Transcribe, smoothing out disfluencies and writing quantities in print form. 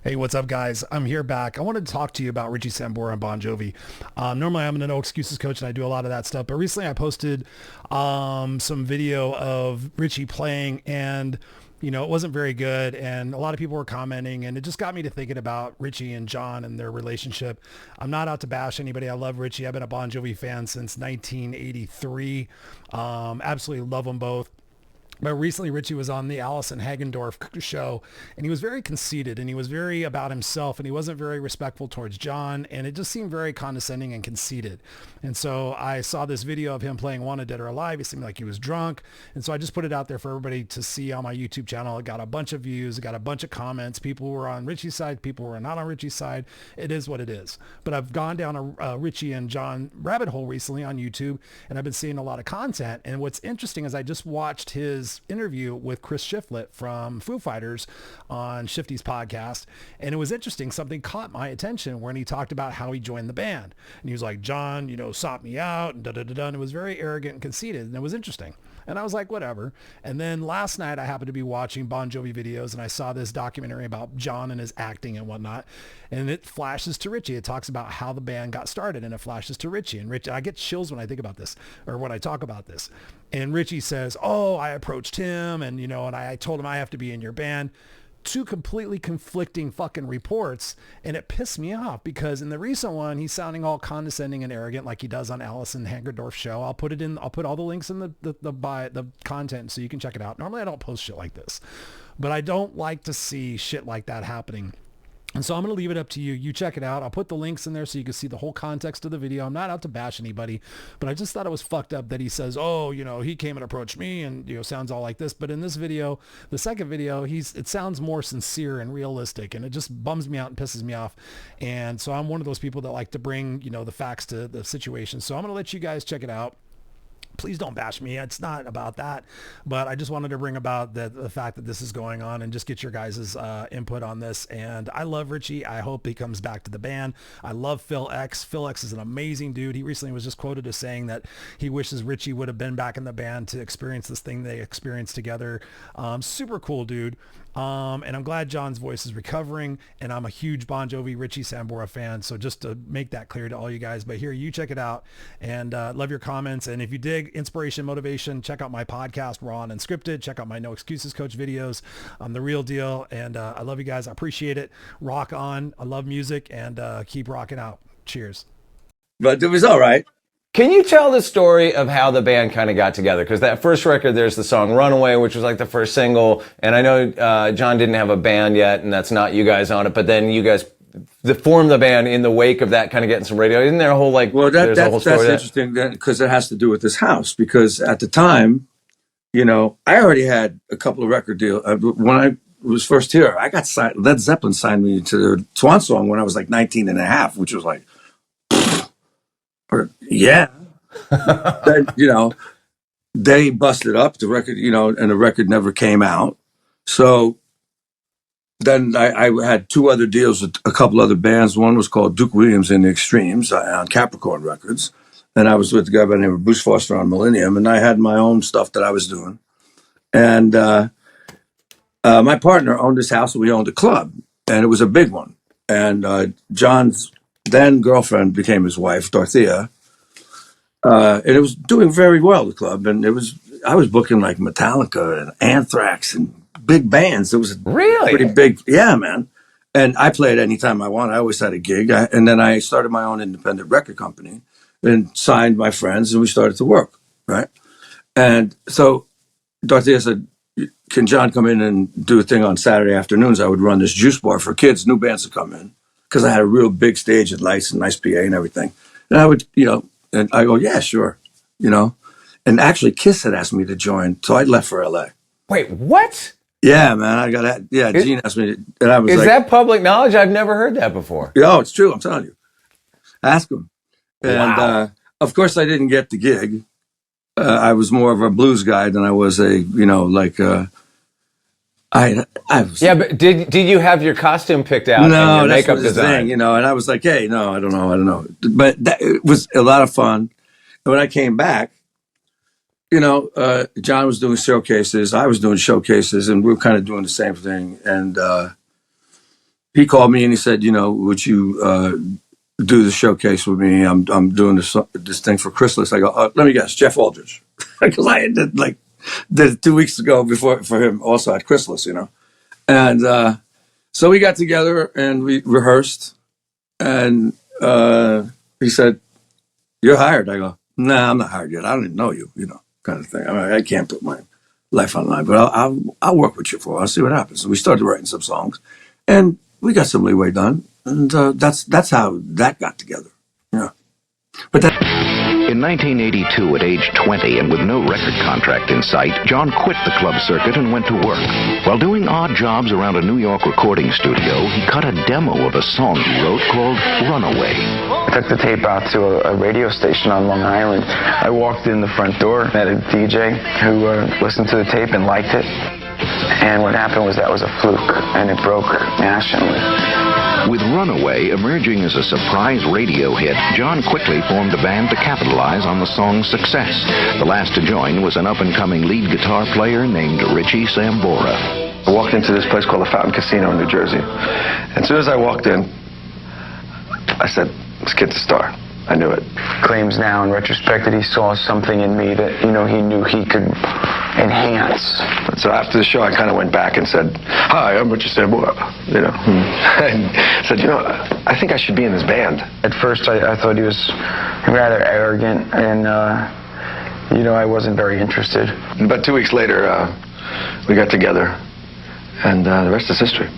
Hey, what's up, guys? I'm here back. I wanted to talk to you about Richie Sambora and Bon Jovi. Normally, I'm an no excuses coach, and I do a lot of that stuff. But recently, I posted some video of Richie playing, and it wasn't very good. And a lot of people were commenting, and it just got me to thinking about Richie and John and their relationship. I'm not out to bash anybody. I love Richie. I've been a Bon Jovi fan since 1983. Absolutely love them both. But recently, Richie was on the Allison Hagendorf show, and he was very conceited, and he was very about himself, and he wasn't very respectful towards John, and it just seemed very condescending and conceited. And so I saw this video of him playing Wanted Dead or Alive. He seemed like he was drunk, and so I just put it out there for everybody to see on my YouTube channel. It got a bunch of views, it got a bunch of comments. People were on Richie's side, people were not on Richie's side. It is what it is. But I've gone down a Richie and John rabbit hole recently on YouTube, and I've been seeing a lot of content. And what's interesting is I just watched his interview with Chris Shiflett from Foo Fighters on Shifty's podcast. And it was interesting. Something caught my attention when he talked about how he joined the band. And he was like, John, sought me out and da-da-da-da. And it was very arrogant and conceited. And it was interesting. And I was like, whatever. And then last night I happened to be watching Bon Jovi videos, and I saw this documentary about John and his acting and whatnot. And it flashes to Richie. It talks about how the band got started, and it flashes to Richie. And Richie, I get chills when I think about this, or when I talk about this. And Richie says, oh, I approached him, and and I told him I have to be in your band. Two completely conflicting fucking reports, and it pissed me off because in the recent one he's sounding all condescending and arrogant like he does on Allison Hagendorf show. I'll put all the links in the content so you can check it out. Normally I don't post shit like this, but I don't like to see shit like that happening. And so I'm going to leave it up to you. You check it out. I'll put the links in there so you can see the whole context of the video. I'm not out to bash anybody, but I just thought it was fucked up that he says, oh, he came and approached me and, sounds all like this. But in this video, the second video, it sounds more sincere and realistic, and it just bums me out and pisses me off. And so I'm one of those people that like to bring, the facts to the situation. So I'm going to let you guys check it out. Please don't bash me. It's not about that, but I just wanted to bring about the fact that this is going on and just get your guys' input on this. And I love Richie. I hope he comes back to the band. I love Phil X. Phil X is an amazing dude. He recently was just quoted as saying that he wishes Richie would have been back in the band to experience this thing they experienced together. Super cool dude. And I'm glad John's voice is recovering, and I'm a huge Bon Jovi, Richie Sambora fan. So just to make that clear to all you guys, but here, you check it out, and love your comments. And if you dig inspiration, motivation, check out my podcast, Raw and Unscripted. Check out my No Excuses Coach videos. I'm the real deal. And I love you guys. I appreciate it. Rock on. I love music, and keep rocking out. Cheers. But it was all right. Can you tell the story of how the band kind of got together? Because that first record, there's the song Runaway, which was like the first single. And I know John didn't have a band yet, and that's not you guys on it. But then you guys formed the band in the wake of that kind of getting some radio. Isn't there a whole, Well, there's a whole story that's interesting because it has to do with this house. Because at the time, I already had a couple of record deals. When I was first here, I got signed. Led Zeppelin signed me to their Swan Song when I was like 19 and a half, which was like, yeah. Then, they busted up the record, and the record never came out. So then I had two other deals with a couple other bands. One was called Duke Williams and the Extremes on Capricorn Records. And I was with a guy by the name of Bruce Foster on Millennium. And I had my own stuff that I was doing. And my partner owned this house, and we owned a club. And it was a big one. And John's then girlfriend became his wife, Dorothea. And it was doing very well, the club. And I was booking like Metallica and Anthrax and big bands. It was Really? pretty big. Yeah, man. And I played anytime I wanted. I always had a gig. And then I started my own independent record company and signed my friends, and we started to work, right? And so Dorothea said, can John come in and do a thing on Saturday afternoons? I would run this juice bar for kids, new bands would come in, because I had a real big stage and lights and nice PA and everything. And I would, and I go, yeah, sure, And actually, Kiss had asked me to join, so I left for LA. Wait, what? Yeah, man, I got that. Yeah, Gene asked me, and I was Is like, that public knowledge? I've never heard that before. "Oh, it's true. I'm telling you. Ask him." And Wow. of course, I didn't get the gig. I was more of a blues guy than I was I was. Yeah, but did you have your costume picked out and No, your that's makeup what the design? thing, And I was like, hey, no, I don't know. But it was a lot of fun. And when I came back, John was doing showcases, I was doing showcases, and we were kind of doing the same thing. And he called me and he said, would you do the showcase with me? I'm doing this thing for Chrysalis. I go, let me guess, Jeff Aldridge, because I did it 2 weeks ago before for him also at Chrysalis, and so we got together and we rehearsed, and he said, "You're hired." I go, "Nah, I'm not hired yet. I don't even know you, kind of thing. I can't put my life on the line, but I'll work with you for a while. I'll see what happens." So we started writing some songs, and we got some leeway done, and that's how that got together. Yeah, but that. In 1982, at age 20 and with no record contract in sight, John quit the club circuit and went to work. While doing odd jobs around a New York recording studio, he cut a demo of a song he wrote called Runaway. I took the tape out to a radio station on Long Island. I walked in the front door, met a DJ who listened to the tape and liked it. And what happened was that was a fluke, and it broke nationally. With Runaway emerging as a surprise radio hit, John quickly formed a band to capitalize on the song's success. The last to join was an up-and-coming lead guitar player named Richie Sambora. I walked into this place called the Fountain Casino in New Jersey. As soon as I walked in, I said, "This kid's a star." I knew it. Claims now, in retrospect, that he saw something in me that, he knew he could enhance. So after the show, I kind of went back and said, "Hi, I'm Richie Sambora," and said, "I think I should be in this band." At first, I thought he was rather arrogant, and, I wasn't very interested. About 2 weeks later, we got together, and the rest is history.